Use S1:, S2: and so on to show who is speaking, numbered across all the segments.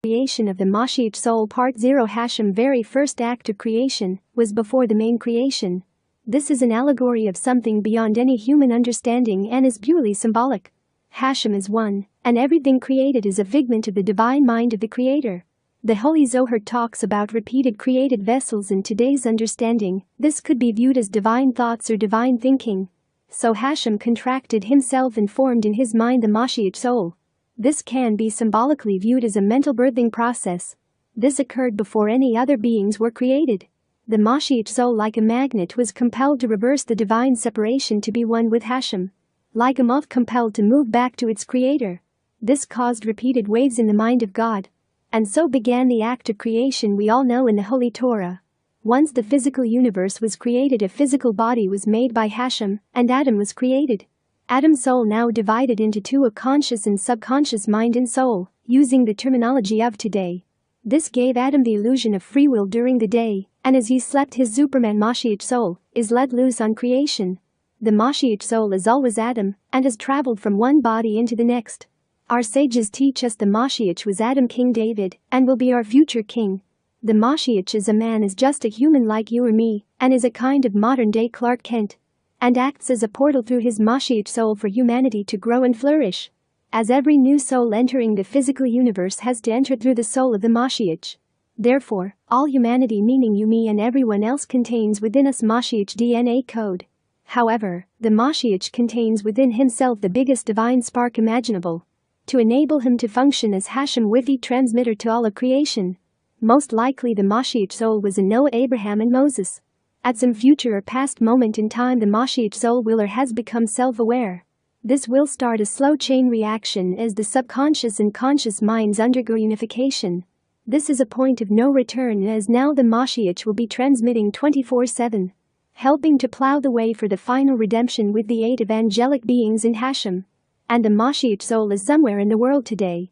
S1: Creation of the MoShiach soul part 0. Hashem very first act of creation was before the main creation. This is an allegory of something beyond any human understanding and is purely symbolic. Hashem is one, and everything created is a figment of the divine mind of the Creator. The Holy Zohar talks about repeated created vessels. In today's understanding, this could be viewed as divine thoughts or divine thinking. So Hashem contracted himself and formed in his mind the MoShiach soul. This can be symbolically viewed as a mental birthing process. This occurred before any other beings were created. The MoShiach soul, like a magnet, was compelled to reverse the divine separation to be one with Hashem. Like a moth compelled to move back to its creator. This caused repeated waves in the mind of God. And so began the act of creation we all know in the Holy Torah. Once the physical universe was created, a physical body was made by Hashem, and Adam was created. Adam's soul now divided into two, a conscious and subconscious mind and soul, using the terminology of today. This gave Adam the illusion of free will during the day, and as he slept his Superman MoShiach soul is let loose on creation. The MoShiach soul is always Adam, and has traveled from one body into the next. Our sages teach us the MoShiach was Adam, King David, and will be our future king. The MoShiach as a man is just a human like you or me, and is a kind of modern-day Clark Kent. And acts as a portal through his MoShiach soul for humanity to grow and flourish. As every new soul entering the physical universe has to enter through the soul of the MoShiach. Therefore, all humanity, meaning you, me and everyone else, contains within us MoShiach DNA code. However, the MoShiach contains within himself the biggest divine spark imaginable. To enable him to function as Hashem Wi-Fi transmitter to all of creation. Most likely the MoShiach soul was in Noah, Abraham and Moses. At some future or past moment in time, the MoShiach soul will or has become self-aware. This will start a slow chain reaction as the subconscious and conscious minds undergo unification. This is a point of no return, as now the MoShiach will be transmitting 24/7, helping to plow the way for the final redemption with the aid of angelic beings in Hashem. And the MoShiach soul is somewhere in the world today.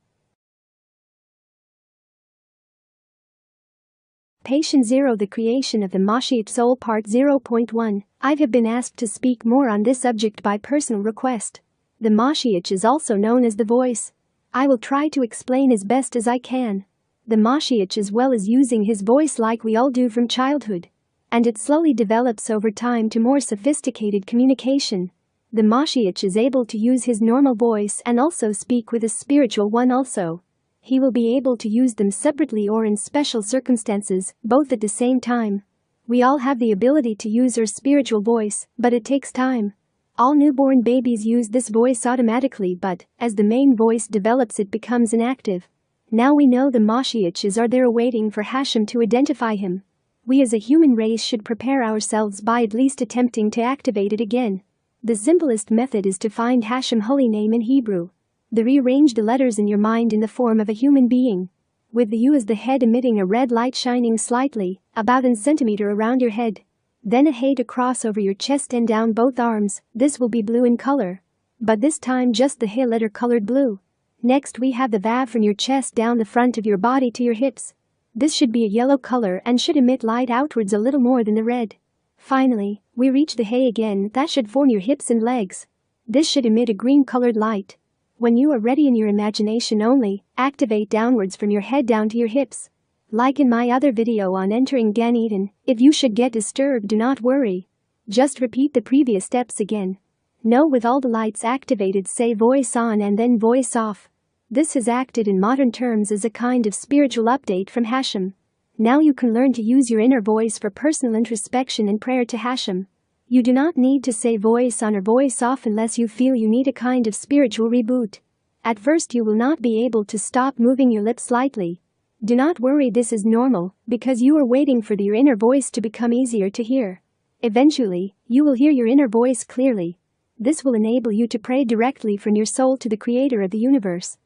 S1: Patient 0. The creation of the MoShiach soul part 0.1. I have been asked to speak more on this subject by personal request. The MoShiach is also known as the voice. I will try to explain as best as I can. The MoShiach, as well as using his voice like we all do from childhood. And it slowly develops over time to more sophisticated communication. The MoShiach is able to use his normal voice and also speak with a spiritual one also. He will be able to use them separately or in special circumstances, both at the same time. We all have the ability to use our spiritual voice, but it takes time. All newborn babies use this voice automatically, but as the main voice develops it becomes inactive. Now we know the MoShiach are there waiting for Hashem to identify him. We as a human race should prepare ourselves by at least attempting to activate it again. The simplest method is to find Hashem holy name in Hebrew. Rearrange the letters in your mind in the form of a human being. With the U as the head emitting a red light shining slightly, about a centimeter around your head. Then a Hey to cross over your chest and down both arms, this will be blue in color. But this time just the Hey letter colored blue. Next we have the Vav from your chest down the front of your body to your hips. This should be a yellow color and should emit light outwards a little more than the red. Finally, we reach the Hey again, that should form your hips and legs. This should emit a green colored light. When you are ready in your imagination only, activate downwards from your head down to your hips. Like in my other video on entering Gan Eden, if you should get disturbed, do not worry. Just repeat the previous steps again. Know with all the lights activated, say voice on and then voice off. This is acted in modern terms as a kind of spiritual update from Hashem. Now you can learn to use your inner voice for personal introspection and prayer to Hashem. You do not need to say voice on or voice off unless you feel you need a kind of spiritual reboot. At first you will not be able to stop moving your lips slightly. Do not worry, this is normal, because you are waiting for your inner voice to become easier to hear. Eventually, you will hear your inner voice clearly. This will enable you to pray directly from your soul to the Creator of the universe.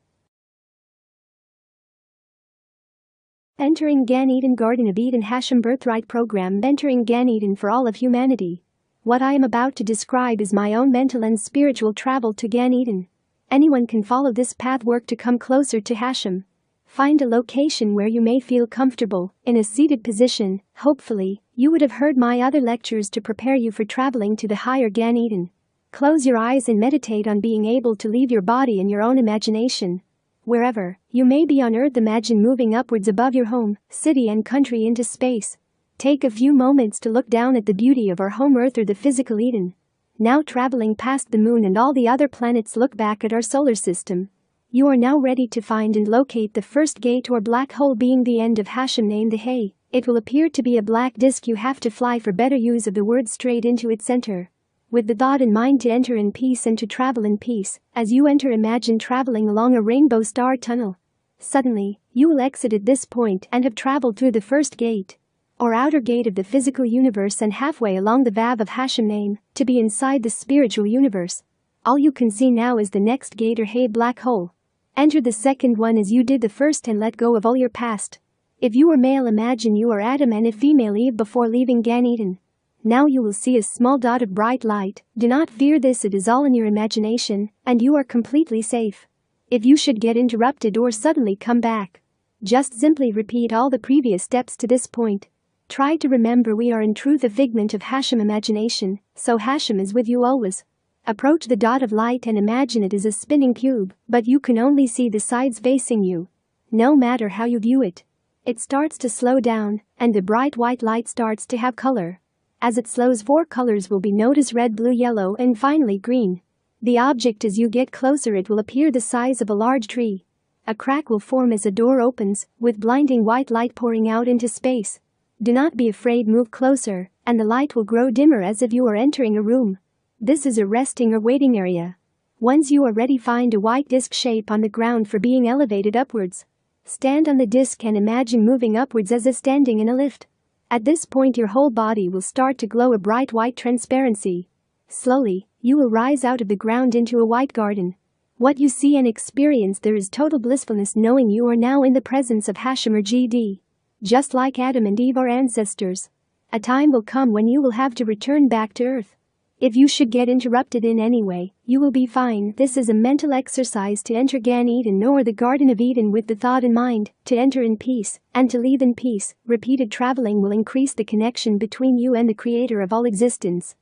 S1: Entering Gan Eden, Garden of Eden, Hashem Birthright Program. Entering Gan Eden for all of humanity. What I am about to describe is my own mental and spiritual travel to Gan Eden. Anyone can follow this path, work to come closer to Hashem. Find a location where you may feel comfortable, in a seated position. Hopefully, you would have heard my other lectures to prepare you for traveling to the higher Gan Eden. Close your eyes and meditate on being able to leave your body in your own imagination. Wherever, You may be on Earth. Imagine moving upwards above your home, city and country into space. Take a few moments to look down at the beauty of our home Earth, or the physical Eden. Now traveling past the moon and all the other planets, look back at our solar system. You are now ready to find and locate the first gate or black hole, being the end of Hashem, named the Hay. It will appear to be a black disk. You have to fly, for better use of the word, straight into its center, with the thought in mind to enter in peace and to travel in peace. As you enter, imagine traveling along a rainbow star tunnel. Suddenly, you will exit at this point and have traveled through the first gate, or outer gate of the physical universe, and halfway along the Vav of Hashem name, to be inside the spiritual universe. All you can see now is the next gate, or Hay, black hole. Enter the second one as you did the first and let go of all your past. If you were male, imagine you are Adam, and if female, Eve, before leaving Gan Eden. Now you will see a small dot of bright light. Do not fear this, it is all in your imagination, and you are completely safe. If you should get interrupted or suddenly come back, just simply repeat all the previous steps to this point. Try to remember we are in truth a figment of Hashem imagination, so Hashem is with you always. Approach the dot of light and imagine it is a spinning cube, but you can only see the sides facing you. No matter how you view it, it starts to slow down, and the bright white light starts to have color. As it slows, 4 colors will be noticed: red, blue, yellow, and finally green. The object, as you get closer, it will appear the size of a large tree. A crack will form as a door opens, with blinding white light pouring out into space. Do not be afraid, move closer, and the light will grow dimmer as if you are entering a room. This is a resting or waiting area. Once you are ready, find a white disc shape on the ground for being elevated upwards. Stand on the disc and imagine moving upwards as if standing in a lift. At this point, your whole body will start to glow a bright white transparency. Slowly, you will rise out of the ground into a white garden. What you see and experience there is total blissfulness, knowing you are now in the presence of Hashem, or GD. Just like Adam and Eve, our ancestors. A time will come when you will have to return back to earth. If you should get interrupted in any way, you will be fine. This is a mental exercise to enter Gan Eden, or the Garden of Eden, with the thought in mind, to enter in peace, and to leave in peace. Repeated traveling will increase the connection between you and the Creator of all existence.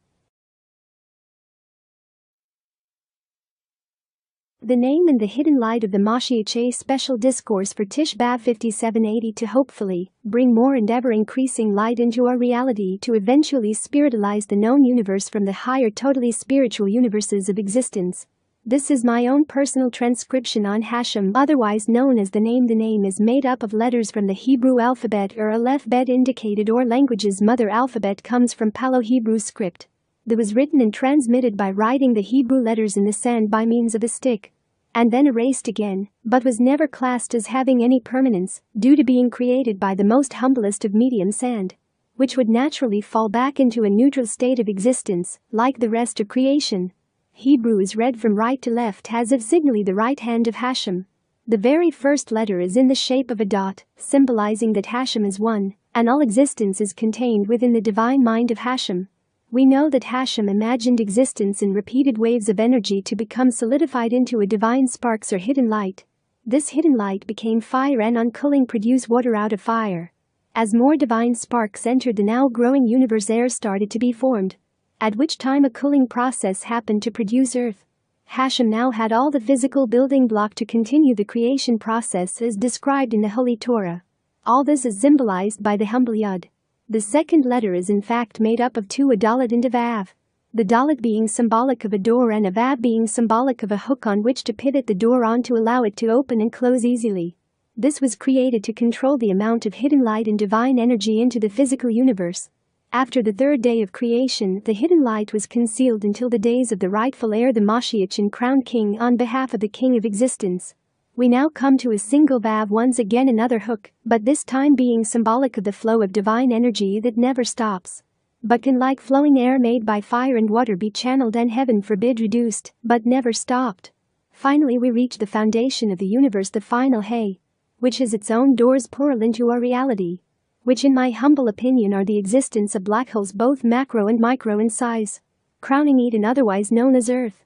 S1: The name and the hidden light of the MoShiach, a special discourse for Tish B'Av 5780, to hopefully bring more and ever increasing light into our reality, to eventually spiritualize the known universe from the higher, totally spiritual universes of existence. This is my own personal transcription on Hashem, otherwise known as the name. The name is made up of letters from the Hebrew alphabet, or Aleph Bet indicated, or language's mother alphabet, comes from Paleo-Hebrew script. That was written and transmitted by writing the Hebrew letters in the sand by means of a stick, and then erased again, but was never classed as having any permanence, due to being created by the most humblest of medium sand, which would naturally fall back into a neutral state of existence, like the rest of creation. Hebrew is read from right to left as if signally the right hand of Hashem. The very first letter is in the shape of a dot, symbolizing that Hashem is one, and all existence is contained within the divine mind of Hashem. We know that Hashem imagined existence in repeated waves of energy to become solidified into a divine sparks, or hidden light. This hidden light became fire, and on cooling produced water out of fire. As more divine sparks entered the now growing universe, air started to be formed, at which time a cooling process happened to produce earth. Hashem now had all the physical building block to continue the creation process as described in the Holy Torah. All this is symbolized by the humble Yud. The second letter is in fact made up of 2, a Dalet and a Vav. The Dalet being symbolic of a door, and a Vav being symbolic of a hook on which to pivot the door on to allow it to open and close easily. This was created to control the amount of hidden light and divine energy into the physical universe. After the third day of creation, the hidden light was concealed until the days of the rightful heir, the MoShiach, and crowned king on behalf of the king of existence. We now come to a single Vav, once again another hook, but this time being symbolic of the flow of divine energy that never stops, but can, like flowing air made by fire and water, be channeled and, heaven forbid, reduced, but never stopped. Finally we reach the foundation of the universe, the final Hay, which has its own doors plural into our reality, which in my humble opinion are the existence of black holes, both macro and micro in size, crowning Eden, otherwise known as Earth.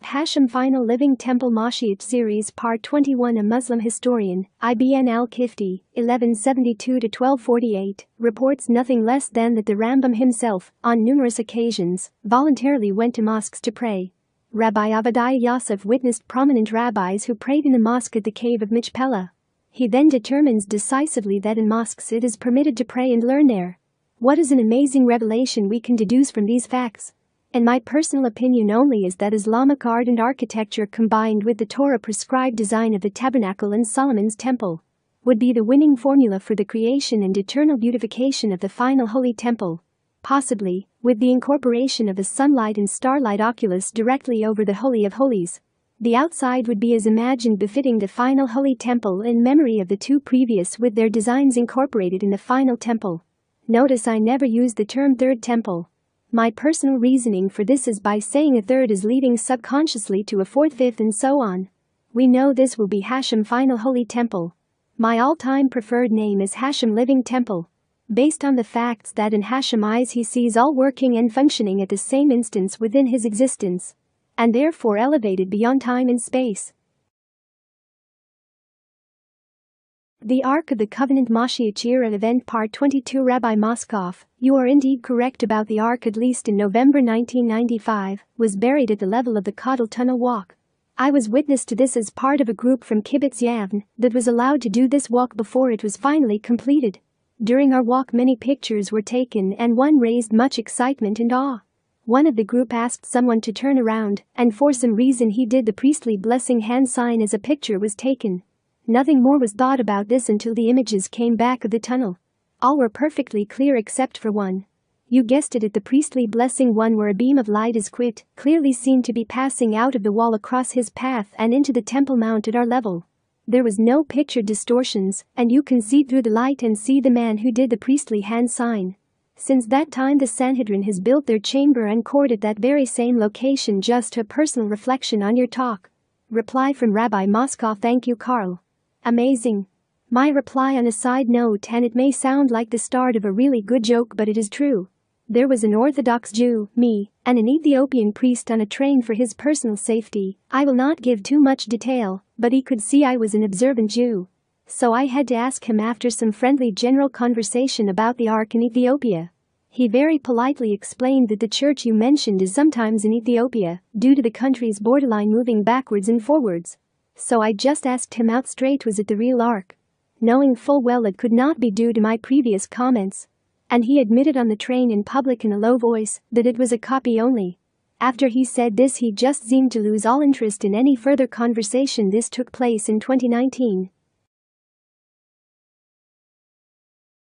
S1: Hashem Final Living Temple MoShiach Series Part 21. A Muslim historian, IBN al-Kifti, 1172-1248, reports nothing less than that the Rambam himself, on numerous occasions, voluntarily went to mosques to pray. Rabbi Obadiah Yosef witnessed prominent rabbis who prayed in the mosque at the cave of Machpelah. He then determines decisively that in mosques it is permitted to pray and learn there. What is an amazing revelation we can deduce from these facts? And my personal opinion only is that Islamic art and architecture combined with the Torah-prescribed design of the tabernacle and Solomon's temple would be the winning formula for the creation and eternal beautification of the final holy temple. Possibly, with the incorporation of the sunlight and starlight oculus directly over the Holy of Holies. The outside would be as imagined befitting the final holy temple in memory of the two previous with their designs incorporated in the final temple. Notice I never use the term third temple. My personal reasoning for this is by saying a third is leading subconsciously to a fourth, fifth and so on. We know this will be Hashem final holy temple. My all-time preferred name is Hashem living temple. Based on the facts that in Hashem eyes he sees all working and functioning at the same instance within his existence, and therefore elevated beyond time and space. The Ark of the Covenant MoShiach Era Event Part 22 Rabbi Moskov, you are indeed correct about the Ark. At least in November 1995, was buried at the level of the Caudal Tunnel Walk. I was witness to this as part of a group from Kibbutz Yavne that was allowed to do this walk before it was finally completed. During our walk many pictures were taken and one raised much excitement and awe. One of the group asked someone to turn around, and for some reason he did the priestly blessing hand sign as a picture was taken. Nothing more was thought about this until the images came back of the tunnel. All were perfectly clear except for one. You guessed it, at the priestly blessing one where a beam of light is clearly seen to be passing out of the wall across his path and into the Temple Mount at our level. There was no picture distortions, and you can see through the light and see the man who did the priestly hand sign. Since that time the Sanhedrin has built their chamber and court at that very same location. Just a personal reflection on your talk. Reply from Rabbi Moskov. Thank you, Karl. Amazing. My reply on a side note, and it may sound like the start of a really good joke but it is true. There was an Orthodox Jew, me, and an Ethiopian priest on a train for his personal safety. I will not give too much detail, but he could see I was an observant Jew. So I had to ask him after some friendly general conversation about the Ark in Ethiopia. He very politely explained that the church you mentioned is sometimes in Ethiopia, due to the country's borderline moving backwards and forwards. So I just asked him out straight, was it the real Ark? Knowing full well it could not be due to my previous comments. And he admitted on the train in public in a low voice that it was a copy only. After he said this he just seemed to lose all interest in any further conversation. This took place in 2019.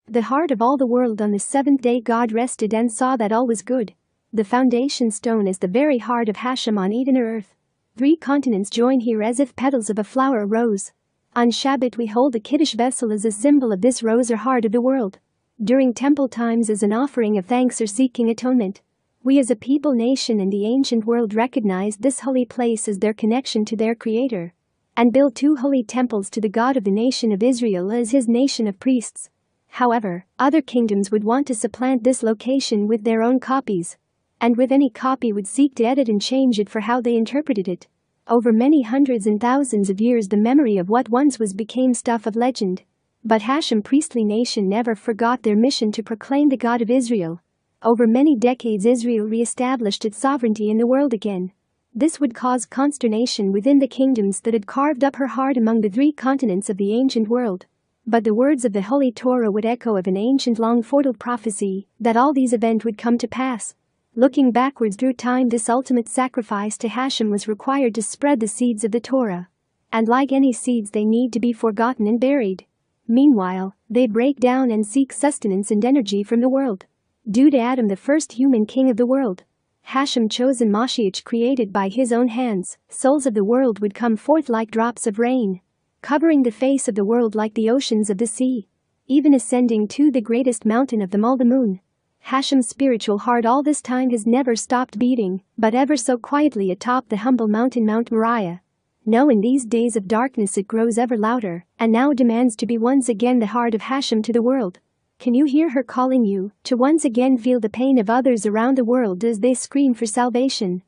S1: The heart of all the world. On the seventh day God rested and saw that all was good. The foundation stone is the very heart of Hashem on Eden or earth. 3 continents join here as if petals of a flower rose. On Shabbat we hold the Kiddush vessel as a symbol of this rose or heart of the world. During temple times as an offering of thanks or seeking atonement. We as a people, nation and the ancient world recognized this holy place as their connection to their Creator. And built 2 holy temples to the God of the nation of Israel as his nation of priests. However, other kingdoms would want to supplant this location with their own copies. And with any copy would seek to edit and change it for how they interpreted it. Over many hundreds and thousands of years the memory of what once was became stuff of legend. But Hashem priestly nation never forgot their mission to proclaim the God of Israel. Over many decades Israel re-established its sovereignty in the world again. This would cause consternation within the kingdoms that had carved up her heart among the 3 continents of the ancient world. But the words of the Holy Torah would echo of an ancient long foretold prophecy that all these events would come to pass. Looking backwards through time, this ultimate sacrifice to Hashem was required to spread the seeds of the Torah. And like any seeds they need to be forgotten and buried. Meanwhile, they break down and seek sustenance and energy from the world. Due to Adam, the first human king of the world, Hashem chosen MoShiach created by his own hands, souls of the world would come forth like drops of rain, covering the face of the world like the oceans of the sea, even ascending to the greatest mountain of them all, the moon. Hashem's spiritual heart all this time has never stopped beating, but ever so quietly atop the humble mountain Mount Moriah. No, in these days of darkness it grows ever louder, and now demands to be once again the heart of Hashem to the world. Can you hear her calling you to once again feel the pain of others around the world as they scream for salvation?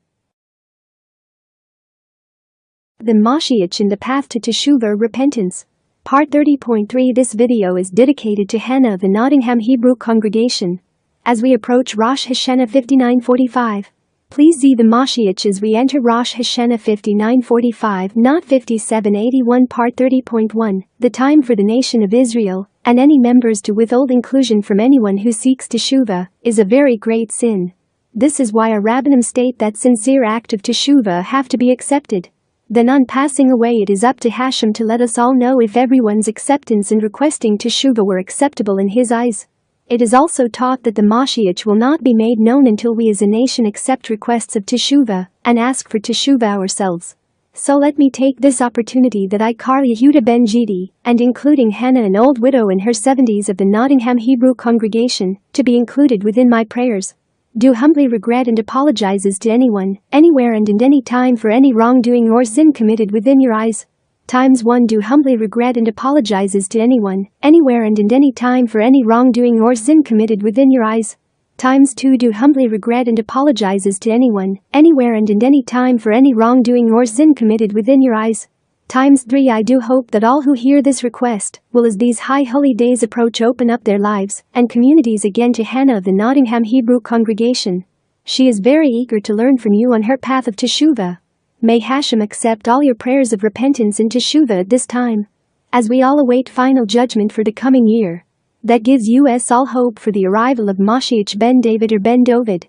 S1: The MoShiach in the Path to Teshuvah, Repentance. Part 30.3. This video is dedicated to Hannah of the Nottingham Hebrew congregation. As we approach Rosh Hashanah 5945, Please see the MoShiach as we enter Rosh Hashanah 5945 not 5781 part 30.1, the time for the nation of Israel and any members to withhold inclusion from anyone who seeks teshuvah is a very great sin. This is why our rabbanim state that sincere act of teshuvah have to be accepted. Then on passing away it is up to Hashem to let us all know if everyone's acceptance and requesting teshuvah were acceptable in his eyes. It is also taught that the MoShiach will not be made known until we as a nation accept requests of teshuvah and ask for teshuvah ourselves. So let me take this opportunity that I, Karl Yehuda Ben-Jedi, and including Hannah, an old widow in her 70s of the Nottingham Hebrew congregation, to be included within my prayers. Do humbly regret and apologizes to anyone, anywhere and in any time for any wrongdoing or sin committed within your eyes. Times 1 Do humbly regret and apologizes to anyone, anywhere and in any time for any wrongdoing or sin committed within your eyes. Times 2 Do humbly regret and apologizes to anyone, anywhere and in any time for any wrongdoing or sin committed within your eyes. Times 3 I do hope that all who hear this request will, as these high holy days approach, open up their lives and communities again to Hannah of the Nottingham Hebrew congregation. She is very eager to learn from you on her path of teshuvah. May Hashem accept all your prayers of repentance and teshuvah at this time, as we all await final judgment for the coming year. That gives us all hope for the arrival of MoShiach ben David or ben Dovid.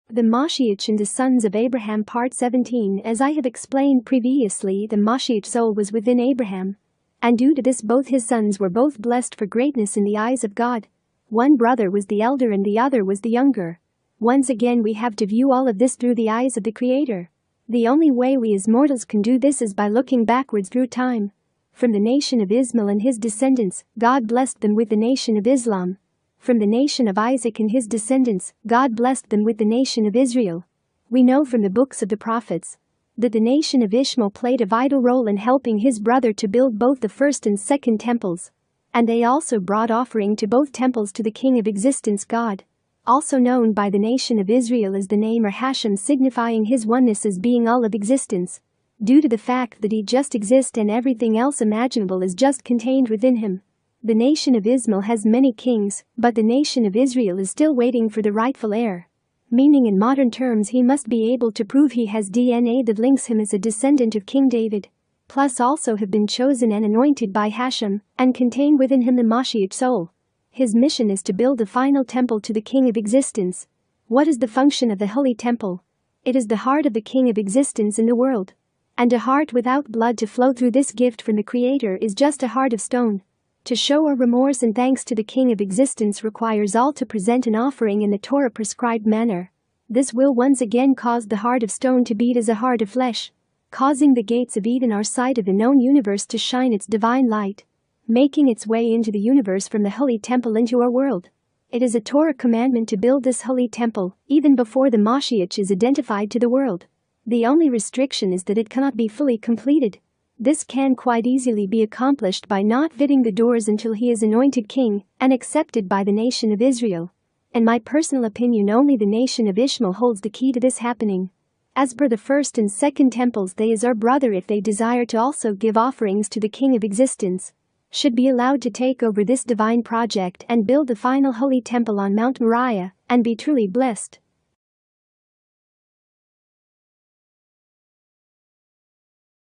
S1: The MoShiach and the sons of Abraham part 17. As I have explained previously, the MoShiach soul was within Abraham, and due to this both his sons were both blessed for greatness in the eyes of God. One brother was the elder and the other was the younger. Once again we have to view all of this through the eyes of the Creator. The only way we as mortals can do this is by looking backwards through time. From the nation of Ismail and his descendants, God blessed them with the nation of Islam. From the nation of Isaac and his descendants, God blessed them with the nation of Israel. We know from the books of the prophets that the nation of Ishmael played a vital role in helping his brother to build both the first and second temples. And they also brought offering to both temples to the King of Existence God, also known by the nation of Israel as the name or Hashem, signifying his oneness as being all of existence, due to the fact that he just exists and everything else imaginable is just contained within him. The nation of Ismail has many kings, but the nation of Israel is still waiting for the rightful heir. Meaning in modern terms he must be able to prove he has DNA that links him as a descendant of King David, plus also have been chosen and anointed by Hashem, and contain within him the MoShiach soul. His mission is to build a final temple to the King of Existence. What is the function of the Holy Temple? It is the heart of the King of Existence in the world. And a heart without blood to flow through this gift from the Creator is just a heart of stone. To show our remorse and thanks to the King of Existence requires all to present an offering in the Torah prescribed manner. This will once again cause the heart of stone to beat as a heart of flesh, causing the gates of Eden, our side of the known universe, to shine its divine light, making its way into the universe from the Holy Temple into our world. It is a Torah commandment to build this Holy Temple, even before the MoShiach is identified to the world. The only restriction is that it cannot be fully completed. This can quite easily be accomplished by not fitting the doors until he is anointed king and accepted by the nation of Israel. In my personal opinion, only the nation of Ishmael holds the key to this happening. As per the first and second temples, they as our brother, if they desire to also give offerings to the King of Existence, should be allowed to take over this divine project and build the final holy temple on Mount Moriah and be truly blessed.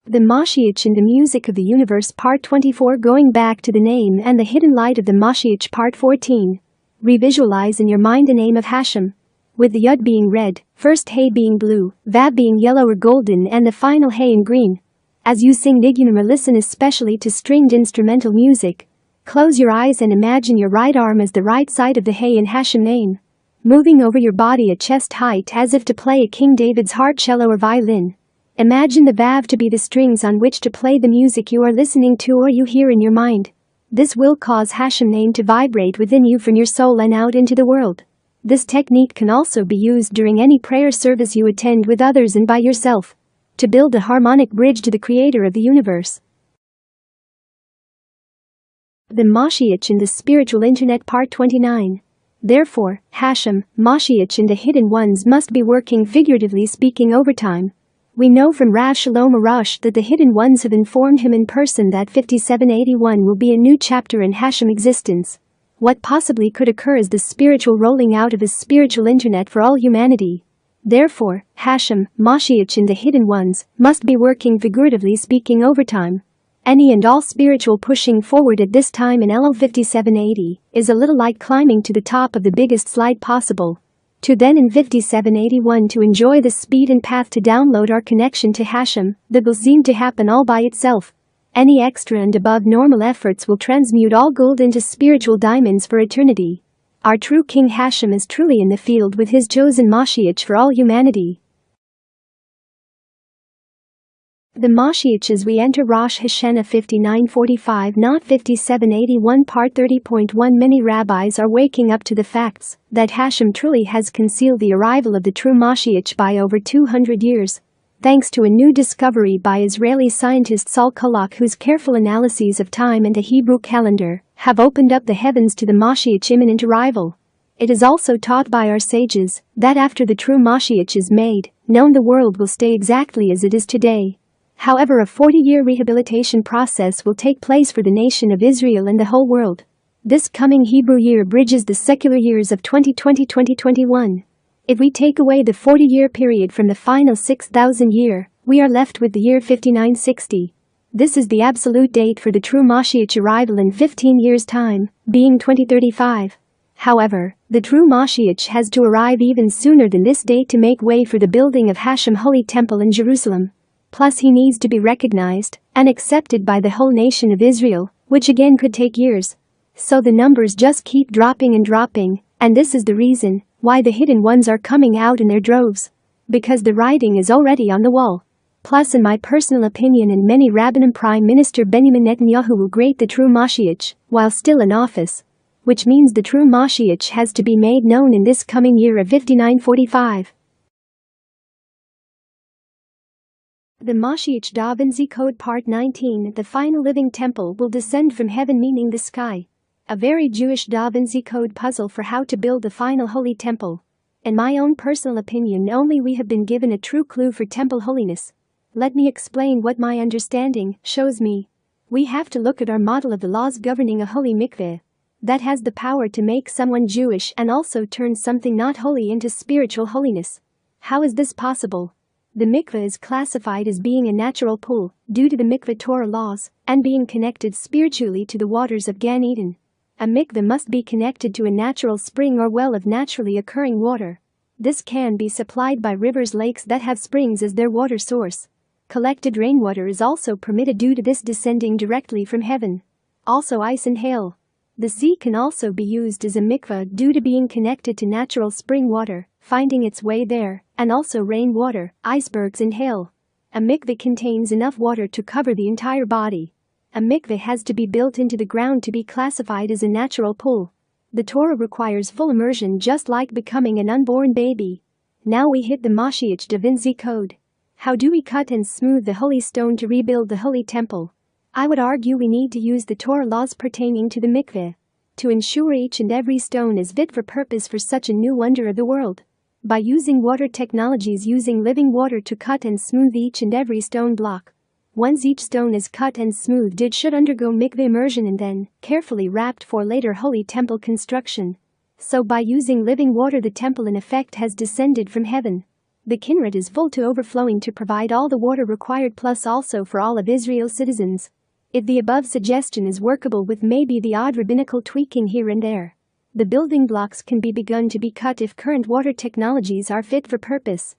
S1: The MoShiach in the Music of the Universe Part 24. Going back to the name and the hidden light of the MoShiach Part 14. Revisualize in your mind the name of Hashem, with the Yud being red, first Hey being blue, Vav being yellow or golden, and the final Hey in green. As you sing Nigunim or listen especially to stringed instrumental music, close your eyes and imagine your right arm as the right side of the Hey in Hashem name, moving over your body at chest height as if to play a King David's harp, cello or violin. Imagine the Vav to be the strings on which to play the music you are listening to or you hear in your mind. This will cause Hashem name to vibrate within you from your soul and out into the world. This technique can also be used during any prayer service you attend with others and by yourself, to build a harmonic bridge to the Creator of the universe. The MoShiach in the Spiritual Internet Part 29. Therefore, Hashem, MoShiach and the hidden ones must be working, figuratively speaking, overtime. We know from Rav Shalom Arush that the hidden ones have informed him in person that 5781 will be a new chapter in Hashem existence. What possibly could occur is the spiritual rolling out of his spiritual internet for all humanity. Therefore, Hashem, MoShiach and the hidden ones, must be working figuratively speaking overtime. Any and all spiritual pushing forward at this time in LO 5780 is a little like climbing to the top of the biggest slide possible. To then in 5781 to enjoy the speed and path to download our connection to Hashem, that will seem to happen all by itself. Any extra and above normal efforts will transmute all gold into spiritual diamonds for eternity. Our true King Hashem is truly in the field with his chosen MoShiach for all humanity. The MoShiach as we enter Rosh Hashanah 5945 not 5781 part 30.1 Many rabbis are waking up to the facts that Hashem truly has concealed the arrival of the true MoShiach by over 200 years. Thanks to a new discovery by Israeli scientist Saul Kolak, whose careful analyses of time and the Hebrew calendar have opened up the heavens to the MoShiach's imminent arrival. It is also taught by our sages that after the true MoShiach is made known, the world will stay exactly as it is today. However, a 40-year rehabilitation process will take place for the nation of Israel and the whole world. This coming Hebrew year bridges the secular years of 2020-2021. If we take away the 40-year period from the final 6,000 year, we are left with the year 5960. This is the absolute date for the true MoShiach arrival in 15 years' time, being 2035. However, the true MoShiach has to arrive even sooner than this date to make way for the building of Hashem Holy Temple in Jerusalem. Plus he needs to be recognized and accepted by the whole nation of Israel, which again could take years. So the numbers just keep dropping, and this is the reason why the hidden ones are coming out in their droves. Because the writing is already on the wall. Plus, in my personal opinion and many Rabbanim, Prime Minister Benjamin Netanyahu will greet the true MoShiach while still in office. Which means the true MoShiach has to be made known in this coming year of 5945. The MoShiach Da Vinci Code Part 19. The final living temple will descend from heaven, meaning the sky. A very Jewish Da Vinci Code puzzle for how to build the final holy temple. In my own personal opinion, only we have been given a true clue for temple holiness. Let me explain what my understanding shows me. We have to look at our model of the laws governing a holy mikveh. That has the power to make someone Jewish and also turn something not holy into spiritual holiness. How is this possible? The mikveh is classified as being a natural pool due to the mikveh Torah laws and being connected spiritually to the waters of Gan Eden. A mikveh must be connected to a natural spring or well of naturally occurring water. This can be supplied by rivers, lakes that have springs as their water source. Collected rainwater is also permitted due to this descending directly from heaven. Also ice and hail. The sea can also be used as a mikveh due to being connected to natural spring water, finding its way there, and also rainwater, icebergs and hail. A mikveh contains enough water to cover the entire body. A mikveh has to be built into the ground to be classified as a natural pool. The Torah requires full immersion, just like becoming an unborn baby. Now we hit the MoShiach Da Vinci Code. How do we cut and smooth the holy stone to rebuild the holy temple? I would argue we need to use the Torah laws pertaining to the mikveh to ensure each and every stone is fit for purpose for such a new wonder of the world. By using water technologies, using living water to cut and smooth each and every stone block. Once each stone is cut and smoothed, it should undergo mikveh immersion and then carefully wrapped for later holy temple construction. So by using living water, the temple in effect has descended from heaven. The Kineret is full to overflowing to provide all the water required, plus also for all of Israel's citizens. If the above suggestion is workable with maybe the odd rabbinical tweaking here and there, the building blocks can be begun to be cut if current water technologies are fit for purpose.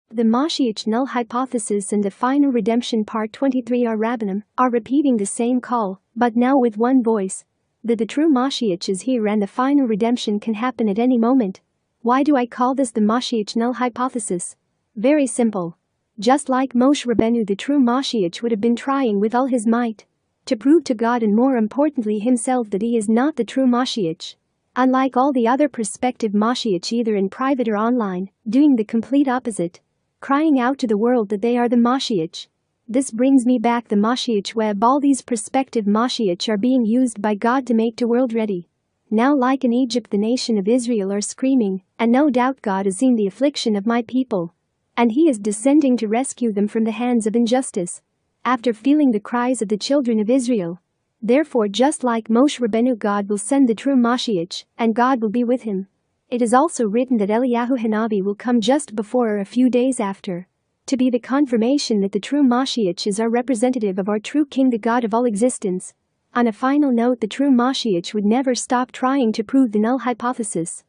S1: The MoShiach null hypothesis and the final redemption part 23 are Rabbanim are repeating the same call, but now with one voice. That the true MoShiach is here and the final redemption can happen at any moment. Why do I call this the MoShiach null hypothesis? Very simple. Just like Moshe Rabbeinu, the true MoShiach would have been trying with all his might to prove to God and more importantly himself that he is not the true MoShiach. Unlike all the other prospective MoShiach, either in private or online, doing the complete opposite. Crying out to the world that they are the MoShiach. This brings me back the MoShiach web. All these prospective MoShiach are being used by God to make the world ready. Now, like in Egypt, the nation of Israel are screaming, and no doubt God has seen the affliction of my people. And he is descending to rescue them from the hands of injustice. After feeling the cries of the children of Israel, Therefore, just like Moshe Rabbeinu, God will send the true Moshiach, and God will be with him. It is also written that Eliyahu Hanavi will come just before or a few days after, to be the confirmation that the true Moshiach is our representative of our true King, the God of all existence. On a final note, the true Moshiach would never stop trying to prove the null hypothesis.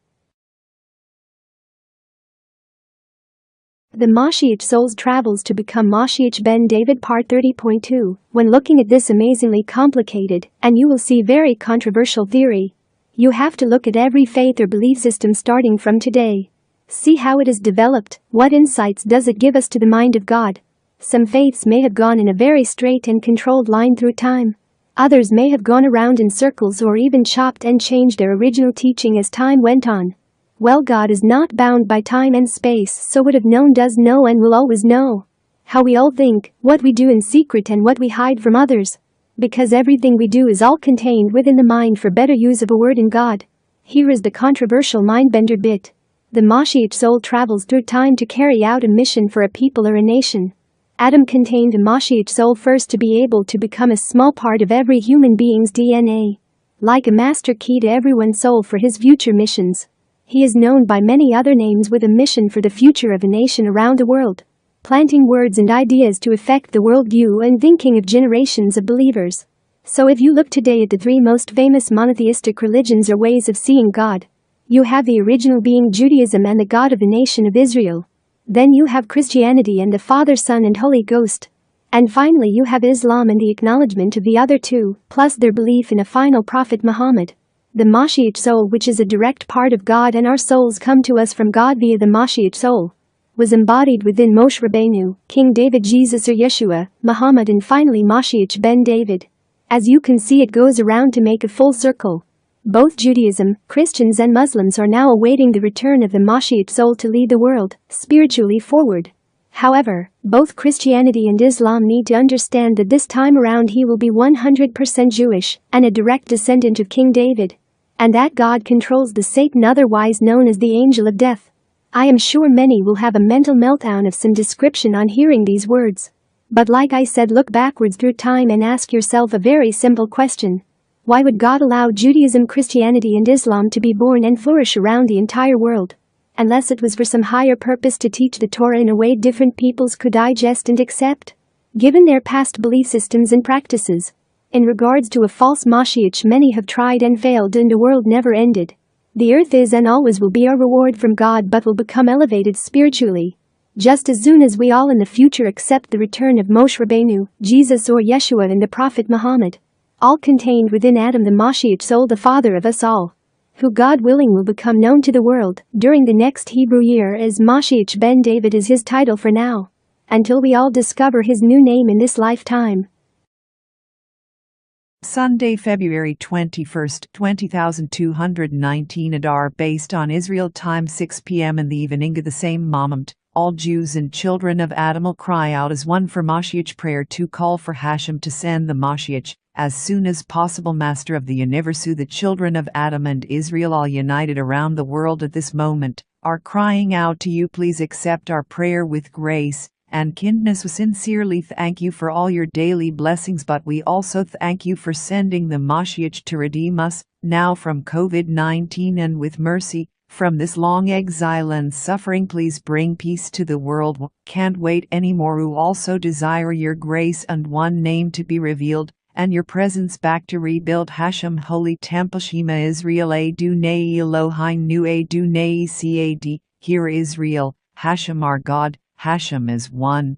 S1: The MoShiach Soul's Travels to Become MoShiach Ben-David Part 30.2. When looking at this amazingly complicated, and you will see very controversial theory, you have to look at every faith or belief system starting from today. See how it is developed, what insights does it give us to the mind of God. Some faiths may have gone in a very straight and controlled line through time. Others may have gone around in circles or even chopped and changed their original teaching as time went on. Well, God is not bound by time and space, so what have known does know and will always know. How we all think, what we do in secret and what we hide from others. Because everything we do is all contained within the mind for better use of a word in God. Here is the controversial mind-bender bit. The MoShiach soul travels through time to carry out a mission for a people or a nation. Adam contained a MoShiach soul first to be able to become a small part of every human being's DNA. Like a master key to everyone's soul for his future missions. He is known by many other names with a mission for the future of a nation around the world, planting words and ideas to affect the worldview and thinking of generations of believers. So if you look today at the three most famous monotheistic religions or ways of seeing God, you have the original being Judaism and the God of the nation of Israel. Then you have Christianity and the Father, Son and Holy Ghost. And finally you have Islam and the acknowledgement of the other two, plus their belief in a final prophet Muhammad. The MoShiach soul, which is a direct part of God and our souls come to us from God via the MoShiach soul, was embodied within Moshe Rabbeinu, King David, Jesus or Yeshua, Muhammad and finally MoShiach Ben-David. As you can see, it goes around to make a full circle. Both Judaism, Christians and Muslims are now awaiting the return of the MoShiach soul to lead the world spiritually forward. However, both Christianity and Islam need to understand that this time around he will be 100% Jewish and a direct descendant of King David. And that God controls the Satan, otherwise known as the angel of death. I am sure many will have a mental meltdown of some description on hearing these words. But like I said, look backwards through time and ask yourself a very simple question. Why would God allow Judaism, Christianity and Islam to be born and flourish around the entire world? Unless it was for some higher purpose to teach the Torah in a way different peoples could digest and accept, given their past belief systems and practices. In regards to a false Moshiach, many have tried and failed and the world never ended. The earth is and always will be our reward from God, but will become elevated spiritually. Just as soon as we all in the future accept the return of Moshe Rabbeinu, Jesus or Yeshua and the Prophet Muhammad. All contained within Adam, the MoShiach soul, the father of us all, who God willing will become known to the world during the next Hebrew year as MoShiach Ben-David is his title for now, until we all discover his new name in this lifetime.
S2: Sunday, February 21st, 2219 Adar, based on Israel time 6 p.m. in the evening of the same moment. All Jews and children of Adam will cry out as one for Moshiach prayer to call for Hashem to send the Moshiach as soon as possible. Master of the universe, the children of Adam and Israel, all united around the world at this moment, are crying out to you. Please accept our prayer with grace and kindness. We sincerely thank you for all your daily blessings, but we also thank you for sending the Moshiach to redeem us now from COVID-19 and with mercy from this long exile and suffering. Please bring peace to the world. Can't wait anymore. We also desire your grace and one name to be revealed, and your presence back to rebuild Hashem Holy Temple. Shema Israel Adonai Elohim Nu Adonai Cad. Hear Israel, Hashem our God, Hashem is one.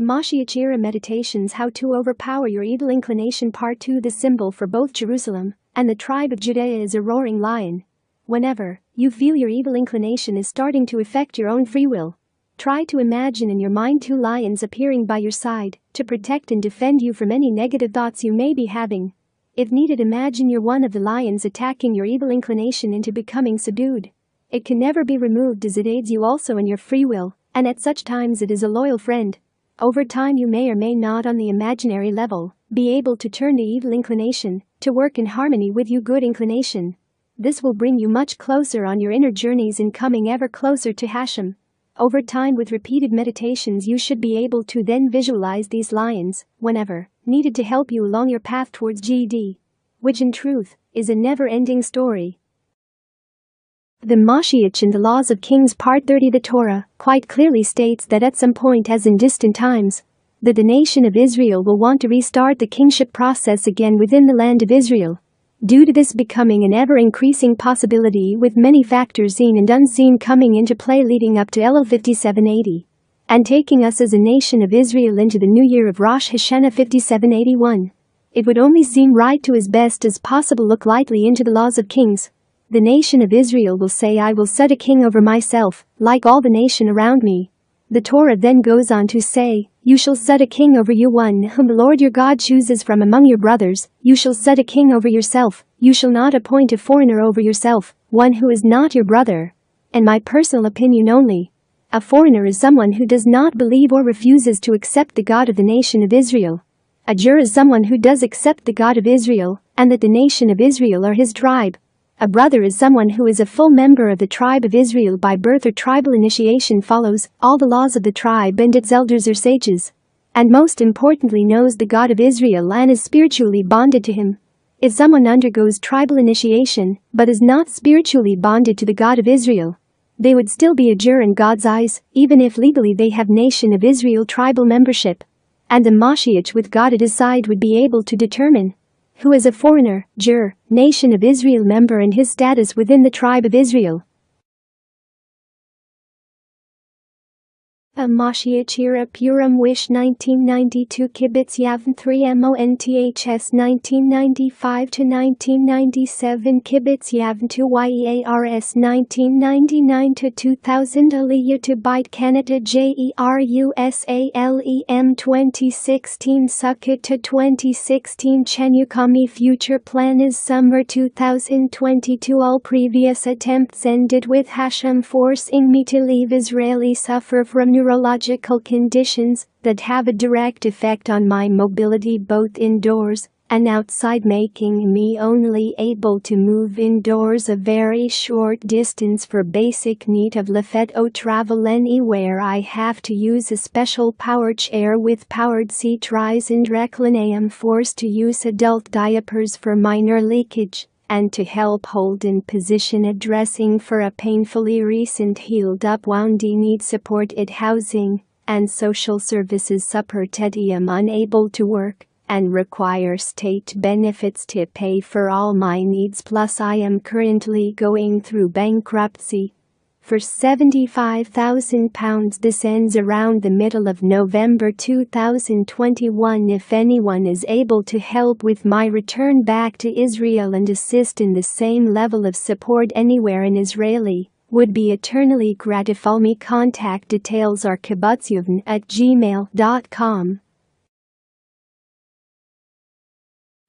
S1: MoShiach Era Meditations: How to Overpower Your Evil Inclination Part 2. The symbol for both Jerusalem and the tribe of Judah is a roaring lion. Whenever you feel your evil inclination is starting to affect your own free will, try to imagine in your mind two lions appearing by your side to protect and defend you from any negative thoughts you may be having. If needed, imagine you're one of the lions attacking your evil inclination into becoming subdued. It can never be removed as it aids you also in your free will, and at such times it is a loyal friend. Over time you may or may not, on the imaginary level, be able to turn the evil inclination to work in harmony with your good inclination. This will bring you much closer on your inner journeys in coming ever closer to Hashem. Over time, with repeated meditations, you should be able to then visualize these lions whenever needed to help you along your path towards GD, which in truth is a never-ending story. The MoShiach in the Laws of Kings Part 30. The Torah quite clearly states that at some point, as in distant times, the nation of Israel will want to restart the kingship process again within the land of Israel. Due to this becoming an ever-increasing possibility, with many factors seen and unseen coming into play leading up to Elul 5780 and taking us as a nation of Israel into the new year of Rosh Hashanah 5781, it would only seem right to as best as possible look lightly into the laws of kings. The nation of Israel will say, "I will set a king over myself, like all the nation around me." The Torah then goes on to say, "You shall set a king over you, one whom the Lord your God chooses from among your brothers. You shall set a king over yourself. You shall not appoint a foreigner over yourself, one who is not your brother." In my personal opinion only, a foreigner is someone who does not believe or refuses to accept the God of the nation of Israel. A Jew is someone who does accept the God of Israel, and that the nation of Israel are his tribe. A brother is someone who is a full member of the tribe of Israel by birth or tribal initiation, follows all the laws of the tribe and its elders or sages, and most importantly knows the God of Israel and is spiritually bonded to him. If someone undergoes tribal initiation but is not spiritually bonded to the God of Israel, they would still be a Jew in God's eyes, even if legally they have nation of Israel tribal membership. And the MoShiach with God at his side would be able to determine who is a foreigner, Jew, nation of Israel member, and his status within the tribe of Israel. A MoShiach Era Purim Wish 1992 Kibbutz Yavin 3 MONTHS 1995 to 1997 Kibbutz Yavin 2 YEARS 1999 to 2000 Aliyah to Beit Canada JERUSALEM 2016 Sukkot to 2016 Chanukami Future Plan is Summer 2022 All previous attempts ended with Hashem forcing me to leave. Israeli suffer from neurological conditions that have a direct effect on my mobility both indoors and outside, making me only able to move indoors a very short distance for basic need of lefet or travel anywhere. I have to use a special power chair with powered seat rise and recline. I am forced to use adult diapers for minor leakage and to help hold in position a dressing for a painfully recent healed up wound. Need support at housing and social services support. I am unable to work and require state benefits to pay for all my needs, plus I am currently going through bankruptcy for £75,000. This ends around the middle of November 2021. If anyone is able to help with my return back to Israel and assist in the same level of support anywhere in Israeli, would be eternally gratified. Me contact details are kibbutzyovan@gmail.com.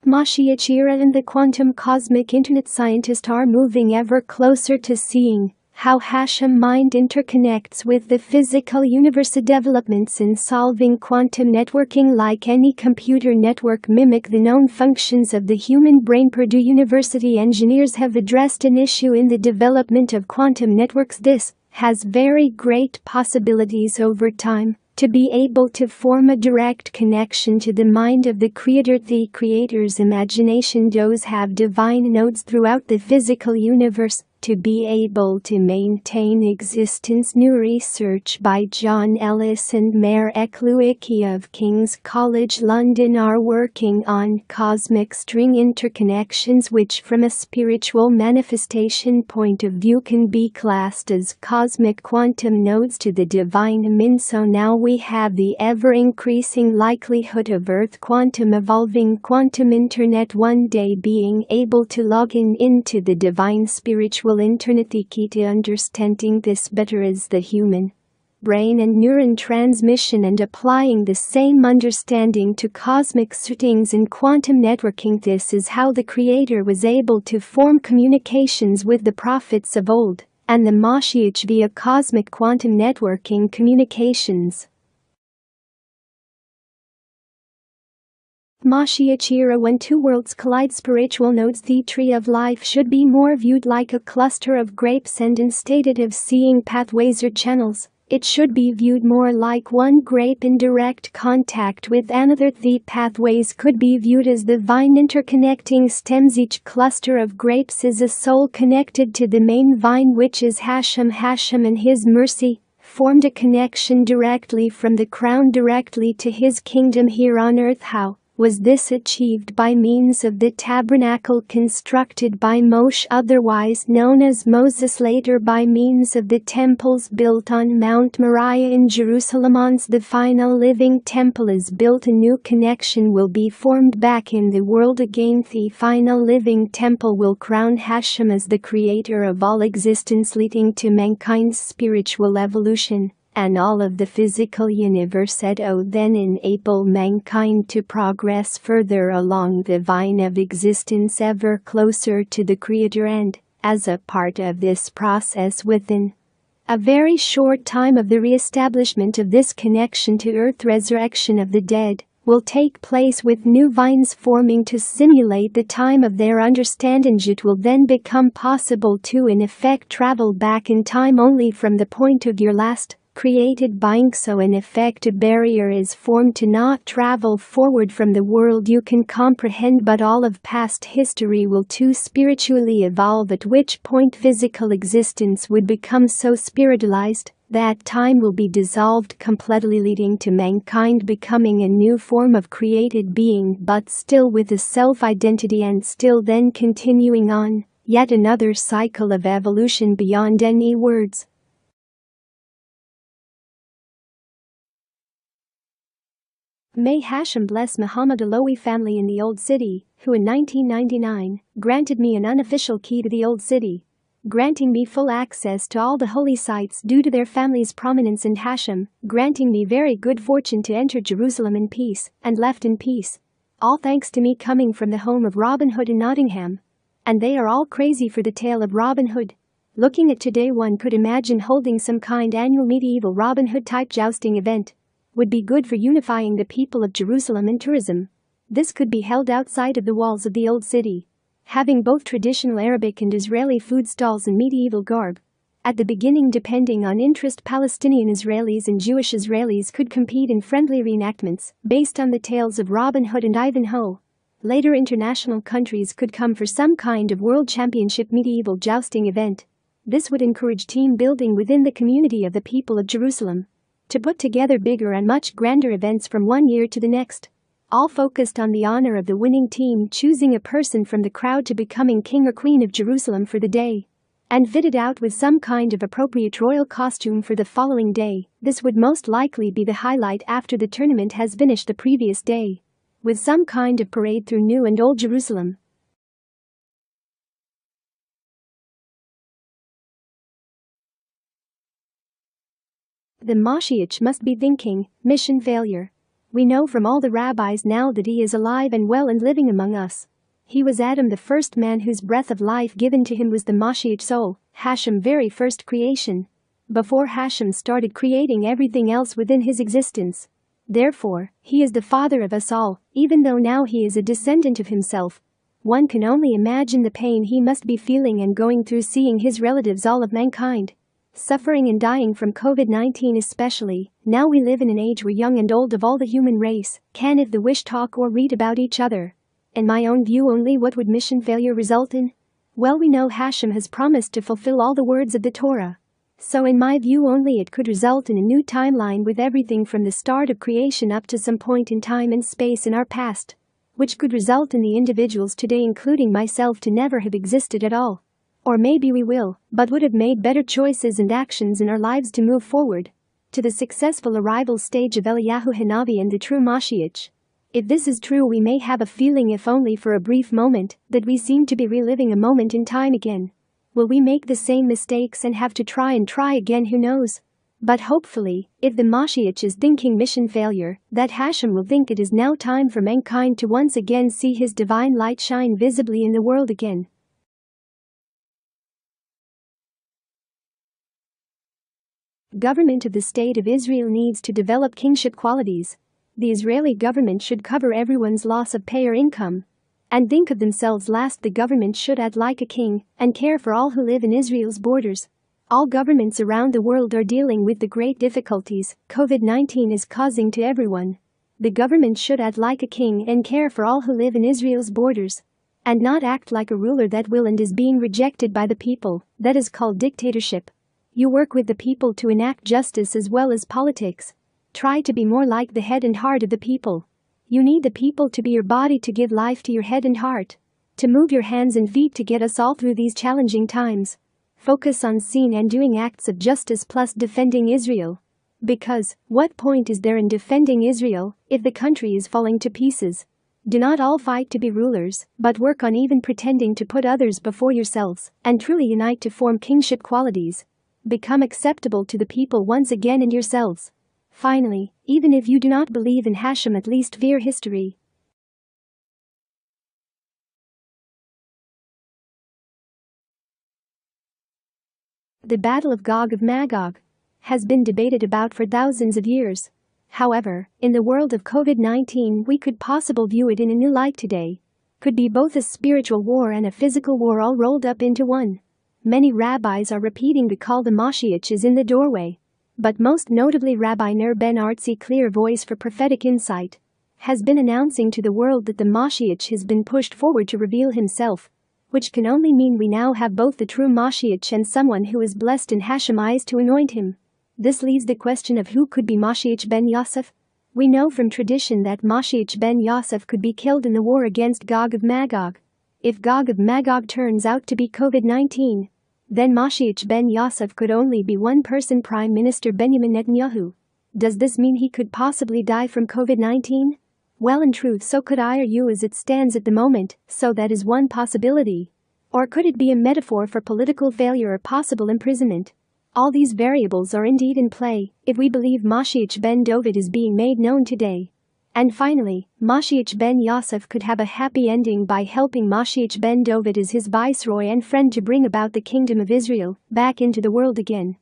S1: MoShiach Era and the quantum cosmic internet scientists are moving ever closer to seeing how Hashem mind interconnects with the physical universe. Developments in solving quantum networking like any computer network mimic the known functions of the human brain. Purdue University engineers have addressed an issue in the development of quantum networks. This has very great possibilities over time to be able to form a direct connection to the mind of the creator. The creator's imagination does have divine nodes throughout the physical universe, to be able to maintain existence. New research by John Ellis and Mare Eklewicki of King's College London are working on cosmic string interconnections, which from a spiritual manifestation point of view can be classed as cosmic quantum nodes to the divine min. So now we have the ever-increasing likelihood of Earth quantum evolving quantum internet one day being able to log into the divine spiritual internet. The key to understanding this better is the human brain and neuron transmission and applying the same understanding to cosmic settings and quantum networking. This is how the Creator was able to form communications with the prophets of old and the MoShiach via cosmic quantum networking communications. MoShiach Era. When two worlds collide, spiritual nodes, the tree of life should be more viewed like a cluster of grapes, and instead of seeing pathways or channels, it should be viewed more like one grape in direct contact with another. The pathways could be viewed as the vine interconnecting stems. Each cluster of grapes is a soul connected to the main vine, which is Hashem. Hashem in His mercy formed a connection directly from the crown directly to His kingdom here on earth. How was this achieved? By means of the tabernacle constructed by Moshe, otherwise known as Moses, later by means of the temples built on Mount Moriah in Jerusalem. Once the final living temple is built, a new connection will be formed back in the world again. The final living temple will crown Hashem as the creator of all existence, leading to mankind's spiritual evolution and all of the physical universe. Then enable mankind to progress further along the vine of existence, ever closer to the Creator, and, as a part of this process, within a very short time of the re-establishment of this connection to earth, resurrection of the dead will take place, with new vines forming to simulate the time of their understanding. It will then become possible to in effect travel back in time only from the point of your last created being. So in effect a barrier is formed to not travel forward from the world you can comprehend, but all of past history will too spiritually evolve, at which point physical existence would become so spiritualized that time will be dissolved completely, leading to mankind becoming a new form of created being, but still with a self-identity, and still then continuing on yet another cycle of evolution beyond any words. May Hashem bless Muhammad Alawi family in the Old City, who in 1999 granted me an unofficial key to the Old City, granting me full access to all the holy sites due to their family's prominence, and Hashem granting me very good fortune to enter Jerusalem in peace and left in peace. All thanks to me coming from the home of Robin Hood in Nottingham. And they are all crazy for the tale of Robin Hood. Looking at today, one could imagine holding some kind annual medieval Robin Hood type jousting event. Would be good for unifying the people of Jerusalem in tourism. This could be held outside of the walls of the Old City, having both traditional Arabic and Israeli food stalls in medieval garb. At the beginning, depending on interest, Palestinian Israelis and Jewish Israelis could compete in friendly reenactments based on the tales of Robin Hood and Ivanhoe. Later, international countries could come for some kind of world championship medieval jousting event. This would encourage team building within the community of the people of Jerusalem to put together bigger and much grander events from one year to the next, all focused on the honor of the winning team choosing a person from the crowd to becoming king or queen of Jerusalem for the day, and fitted out with some kind of appropriate royal costume for the following day. This would most likely be the highlight after the tournament has finished the previous day, with some kind of parade through New and Old Jerusalem. The MoShiach must be thinking, mission failure. We know from all the rabbis now that he is alive and well and living among us. He was Adam, the first man whose breath of life given to him was the MoShiach soul, Hashem very first creation, before Hashem started creating everything else within his existence. Therefore, he is the father of us all, even though now he is a descendant of himself. One can only imagine the pain he must be feeling and going through, seeing his relatives, all of mankind, suffering and dying from COVID-19 especially. Now we live in an age where young and old of all the human race can, if the wish, talk or read about each other. In my own view only, what would mission failure result in? Well, we know Hashem has promised to fulfill all the words of the Torah. So in my view only it could result in a new timeline with everything from the start of creation up to some point in time and space in our past, which could result in the individuals today, including myself, to never have existed at all. Or maybe we will, but would have made better choices and actions in our lives to move forward to the successful arrival stage of Eliyahu Hanavi and the true Moshiach. If this is true, we may have a feeling, if only for a brief moment, that we seem to be reliving a moment in time again. Will we make the same mistakes and have to try again? Who knows? But hopefully, if the Moshiach is thinking mission failure, that Hashem will think it is now time for mankind to once again see his divine light shine visibly in the world again. Government of the State of Israel needs to develop kingship qualities. The Israeli government should cover everyone's loss of pay or income and think of themselves last. The government should act like a king and care for all who live in Israel's borders. All governments around the world are dealing with the great difficulties COVID-19 is causing to everyone. The government should act like a king and care for all who live in Israel's borders, and not act like a ruler that will and is being rejected by the people. That is called dictatorship. You work with the people to enact justice as well as politics. Try to be more like the head and heart of the people. You need the people to be your body to give life to your head and heart, to move your hands and feet to get us all through these challenging times. Focus on seeing and doing acts of justice plus defending Israel. Because, what point is there in defending Israel if the country is falling to pieces? Do not all fight to be rulers, but work on even pretending to put others before yourselves and truly unite to form kingship qualities. Become acceptable to the people once again and yourselves. Finally, even if you do not believe in Hashem, at least fear history. The Battle of Gog of Magog has been debated about for thousands of years. However, in the world of COVID-19, we could possibly view it in a new light today. Could be both a spiritual war and a physical war all rolled up into one. Many rabbis are repeating the call, the Moshiach is in the doorway. But most notably Rabbi Ner Ben Artzi, clear voice for prophetic insight, has been announcing to the world that the Moshiach has been pushed forward to reveal himself, which can only mean we now have both the true Moshiach and someone who is blessed in Hashem eyes to anoint him. This leaves the question of who could be MoShiach Ben-YoSef. We know from tradition that MoShiach Ben-YoSef could be killed in the war against Gog of Magog. If Gog of Magog turns out to be COVID-19, then MoShiach Ben-YoSef could only be one person, Prime Minister Benjamin Netanyahu. Does this mean he could possibly die from COVID-19? Well, in truth, so could I or you as it stands at the moment, so that is one possibility. Or could it be a metaphor for political failure or possible imprisonment? All these variables are indeed in play, if we believe MoShiach Ben David is being made known today. And finally, MoShiach Ben-YoSef could have a happy ending by helping MoShiach Ben David as his viceroy and friend to bring about the kingdom of Israel back into the world again.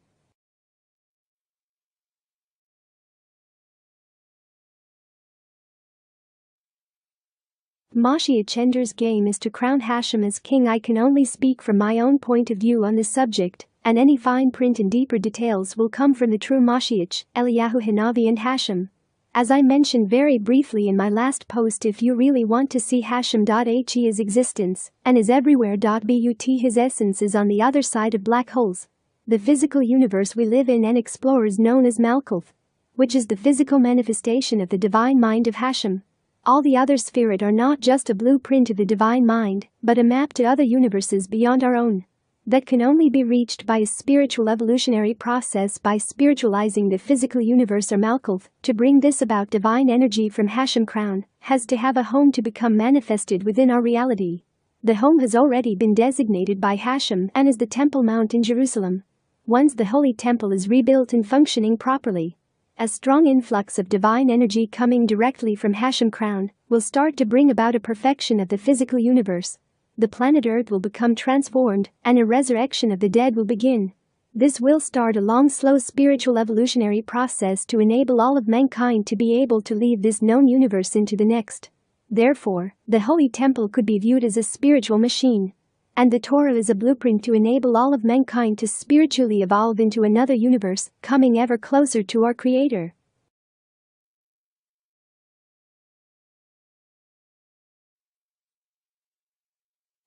S1: MoShiach Ender's game is to crown Hashem as king. I can only speak from my own point of view on this subject, and any fine print and deeper details will come from the true Moshiach, Eliyahu Hanavi and Hashem. As I mentioned very briefly in my last post, if you really want to see Hashem.he, his existence, and is everywhere. But his essence is on the other side of black holes. The physical universe we live in and explore is known as Malkuth, which is the physical manifestation of the divine mind of Hashem. All the other spirit are not just a blueprint of the divine mind, but a map to other universes beyond our own, that can only be reached by a spiritual evolutionary process, by spiritualizing the physical universe or Malkuth. To bring this about, divine energy from Hashem crown has to have a home to become manifested within our reality. The home has already been designated by Hashem and is the Temple Mount in Jerusalem. Once the Holy Temple is rebuilt and functioning properly, a strong influx of divine energy coming directly from Hashem crown will start to bring about a perfection of the physical universe. The planet Earth will become transformed, and a resurrection of the dead will begin. This will start a long, slow spiritual evolutionary process to enable all of mankind to be able to leave this known universe into the next. Therefore, the Holy Temple could be viewed as a spiritual machine, and the Torah is a blueprint to enable all of mankind to spiritually evolve into another universe, coming ever closer to our Creator.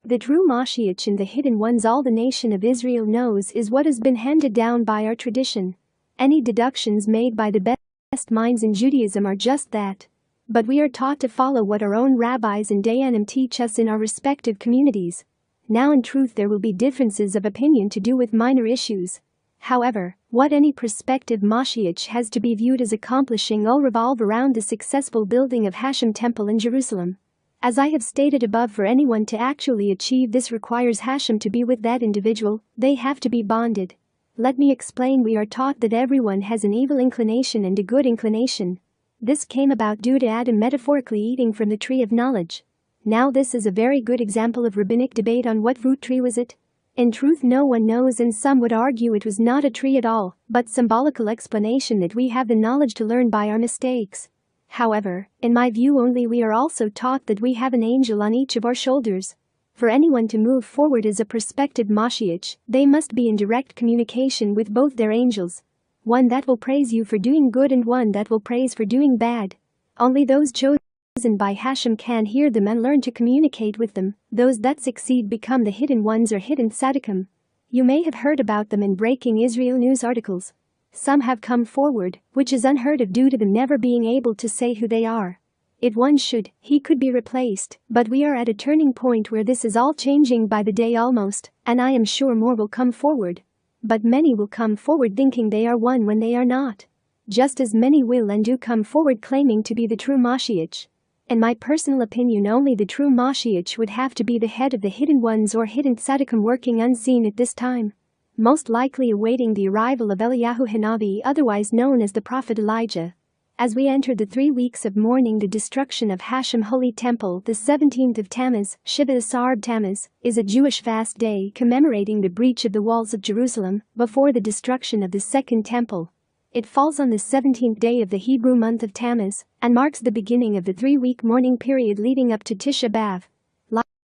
S1: The true MoShiach and the hidden ones all the nation of Israel knows is what has been handed down by our tradition. Any deductions made by the best minds in Judaism are just that. But we are taught to follow what our own rabbis and dayanim teach us in our respective communities. Now in truth there will be differences of opinion to do with minor issues. However, what any prospective MoShiach has to be viewed as accomplishing all revolve around the successful building of Hashem Temple in Jerusalem. As I have stated above, for anyone to actually achieve this requires Hashem to be with that individual, they have to be bonded. Let me explain. We are taught that everyone has an evil inclination and a good inclination. This came about due to Adam metaphorically eating from the tree of knowledge. Now this is a very good example of rabbinic debate on what fruit tree was it. In truth no one knows, and some would argue it was not a tree at all, but symbolical explanation that we have the knowledge to learn by our mistakes. However, in my view only, we are also taught that we have an angel on each of our shoulders. For anyone to move forward as a prospective MoShiach, they must be in direct communication with both their angels. One that will praise you for doing good and one that will praise for doing bad. Only those chosen by Hashem can hear them and learn to communicate with them. Those that succeed become the hidden ones or hidden tzaddikim. You may have heard about them in breaking Israel news articles. Some have come forward, which is unheard of due to them never being able to say who they are. If one should, he could be replaced, but we are at a turning point where this is all changing by the day almost, and I am sure more will come forward. But many will come forward thinking they are one when they are not. Just as many will and do come forward claiming to be the true MoShiach. In my personal opinion, only the true MoShiach would have to be the head of the hidden ones or hidden tzaddikim working unseen at this time. Most likely awaiting the arrival of Eliyahu Hanavi, otherwise known as the prophet Elijah. As we enter the 3 weeks of mourning the destruction of Hashem Holy Temple, the 17th of Tammuz, Shiva Asar Tammuz, is a Jewish fast day commemorating the breach of the walls of Jerusalem before the destruction of the Second Temple. It falls on the 17th day of the Hebrew month of Tammuz and marks the beginning of the 3-week mourning period leading up to Tisha B'Av.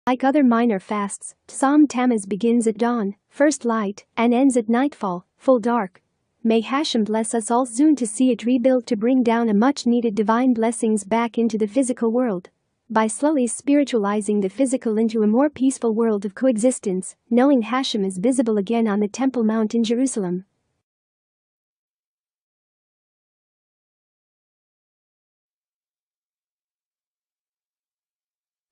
S1: Like other minor fasts, Tzom Tammuz begins at dawn, first light, and ends at nightfall, full dark. May Hashem bless us all soon to see it rebuilt to bring down a much-needed divine blessings back into the physical world. By slowly spiritualizing the physical into a more peaceful world of coexistence, knowing Hashem is visible again on the Temple Mount in Jerusalem.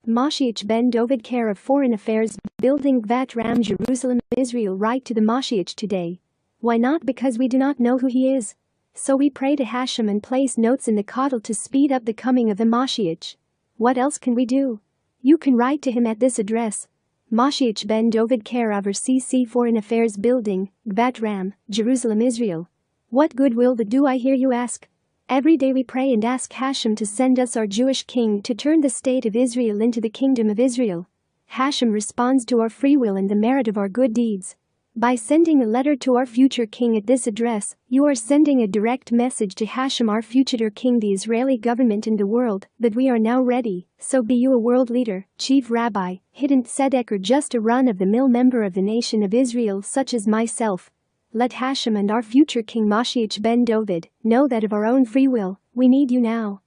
S1: MoShiach Ben-YoSef of Foreign Affairs, building Gvat Ram Jerusalem, Israel. Right to the MoShiach today. Why not? Because we do not know who he is. So we pray to Hashem and place notes in the Kotel to speed up the coming of the MoShiach. What else can we do? You can write to him at this address. MoShiach Ben-YoSef over CC Foreign Affairs Building, Gvat Ram, Jerusalem, Israel. What good will that do, I hear you ask? Every day we pray and ask Hashem to send us our Jewish king to turn the state of Israel into the kingdom of Israel. Hashem responds to our free will and the merit of our good deeds. By sending a letter to our future king at this address, you are sending a direct message to Hashem, our future king, the Israeli government and the world, that we are now ready. So be you a world leader, chief rabbi, hidden tzedek, or just a run-of-the-mill member of the nation of Israel such as myself. Let Hashem and our future king MoShiach Ben-YoSef know that of our own free will, we need you now.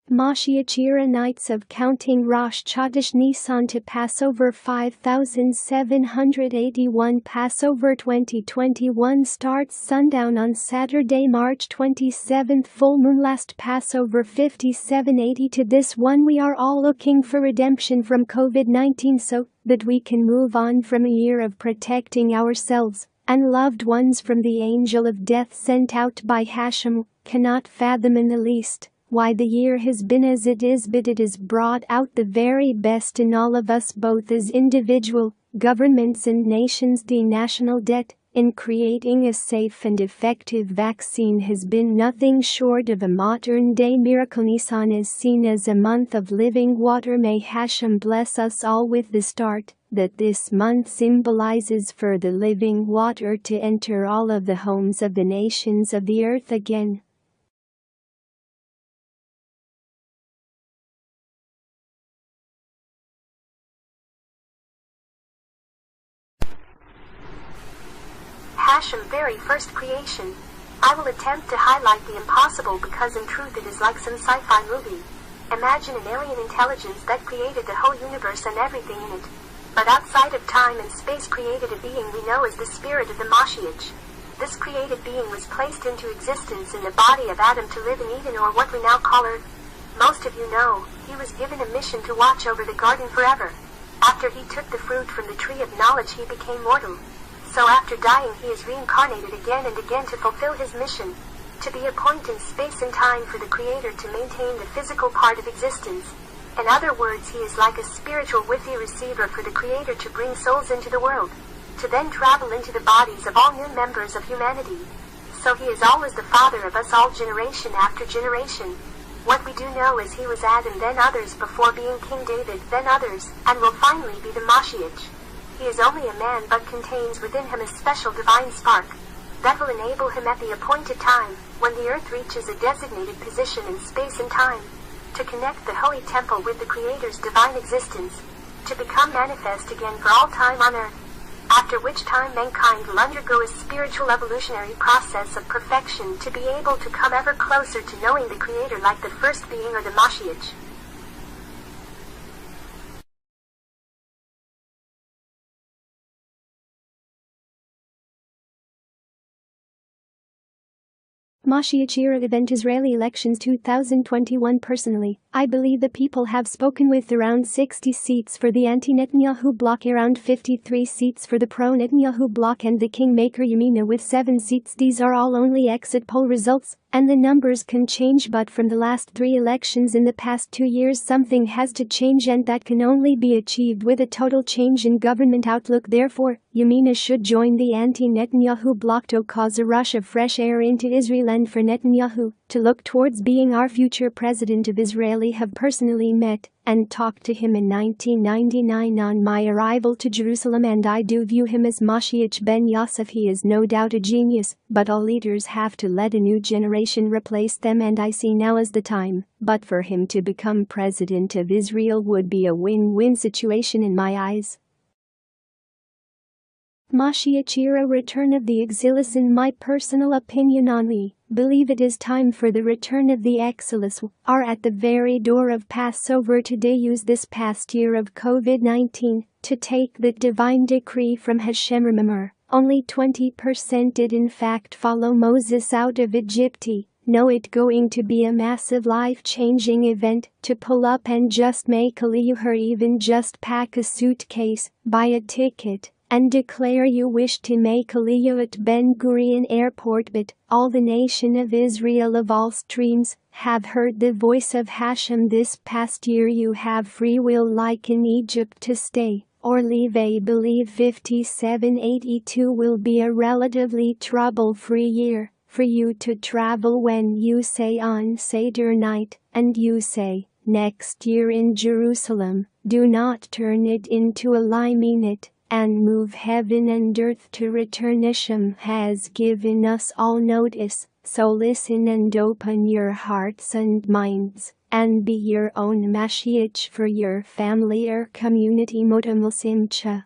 S1: MoShiach Era nights of counting Rosh Chodesh Nisan to Passover 5781. Passover 2021 starts sundown on Saturday, March 27th. Full moon last Passover 5780. To this one we are all looking for redemption from COVID-19 so that we can move on from a year of protecting ourselves and loved ones from the angel of death sent out by Hashem. Cannot fathom in the least why the year has been as it is, but it has brought out the very best in all of us, both as individual, governments and nations. The national debt in creating a safe and effective vaccine has been nothing short of a modern-day miracle. Nisan is seen as a month of living water. May Hashem bless us all with the start that this month symbolizes for the living water to enter all of the homes of the nations of the earth again.
S3: Hashem very first creation. I will attempt to highlight the impossible because in truth it is like some sci-fi movie. Imagine an alien intelligence that created the whole universe and everything in it. But outside of time and space created a being we know as the spirit of the MoShiach. This created being was placed into existence in the body of Adam to live in Eden, or what we now call Earth. Most of you know, he was given a mission to watch over the garden forever. After he took the fruit from the tree of knowledge, he became mortal. So after dying, he is reincarnated again and again to fulfill his mission, to be a point in space and time for the Creator to maintain the physical part of existence. In other words, he is like a spiritual Wi-Fi receiver for the Creator to bring souls into the world, to then travel into the bodies of all new members of humanity. So he is always the father of us all, generation after generation. What we do know is he was Adam, then others, before being King David, then others, and will finally be the MoShiach. He is only a man but contains within him a special divine spark that will enable him at the appointed time, when the earth reaches a designated position in space and time, to connect the holy temple with the Creator's divine existence, to become manifest again for all time on earth. After which time mankind will undergo a spiritual evolutionary process of perfection to be able to come ever closer to knowing the Creator like the first being or the MoShiach.
S1: MoShiach Era event Israeli elections 2021. Personally, I believe the people have spoken with around 60 seats for the anti-Netanyahu bloc, around 53 seats for the pro-Netanyahu bloc, and the Kingmaker Yamina with 7 seats. These are all only exit poll results, and the numbers can change, but from the last 3 elections in the past 2 years something has to change, and that can only be achieved with a total change in government outlook. Therefore, Yamina should join the anti-Netanyahu bloc to cause a rush of fresh air into Israel, and for Netanyahu to look towards being our future president of Israel. I have personally met and talked to him in 1999 on my arrival to Jerusalem, and I do view him as MoShiach Ben-YoSef. He is no doubt a genius, but all leaders have to let a new generation replace them, and I see now as the time. But for him to become president of Israel would be a win-win situation in my eyes. MoShiach Era return of the exiles. In my personal opinion, only believe it is time for the return of the exiles are at the very door of Passover today. Use this past year of COVID-19 to take the divine decree from Hashem. Remember, only 20% did in fact follow Moses out of Egypt. Know it going to be a massive life-changing event to pull up and just make a Aliyah, or even just pack a suitcase, buy a ticket, and declare you wish to make Aliyah at Ben Gurion Airport. But all the nation of Israel of all streams have heard the voice of Hashem this past year. You have free will like in Egypt to stay or leave. I believe 5782 will be a relatively trouble-free year for you to travel. When you say on Seder night and you say next year in Jerusalem, do not turn it into a lie, mean it, and move heaven and earth to return. Hashem has given us all notice, so listen and open your hearts and minds, and be your own MoShiach for your family or community. Motamil Simcha.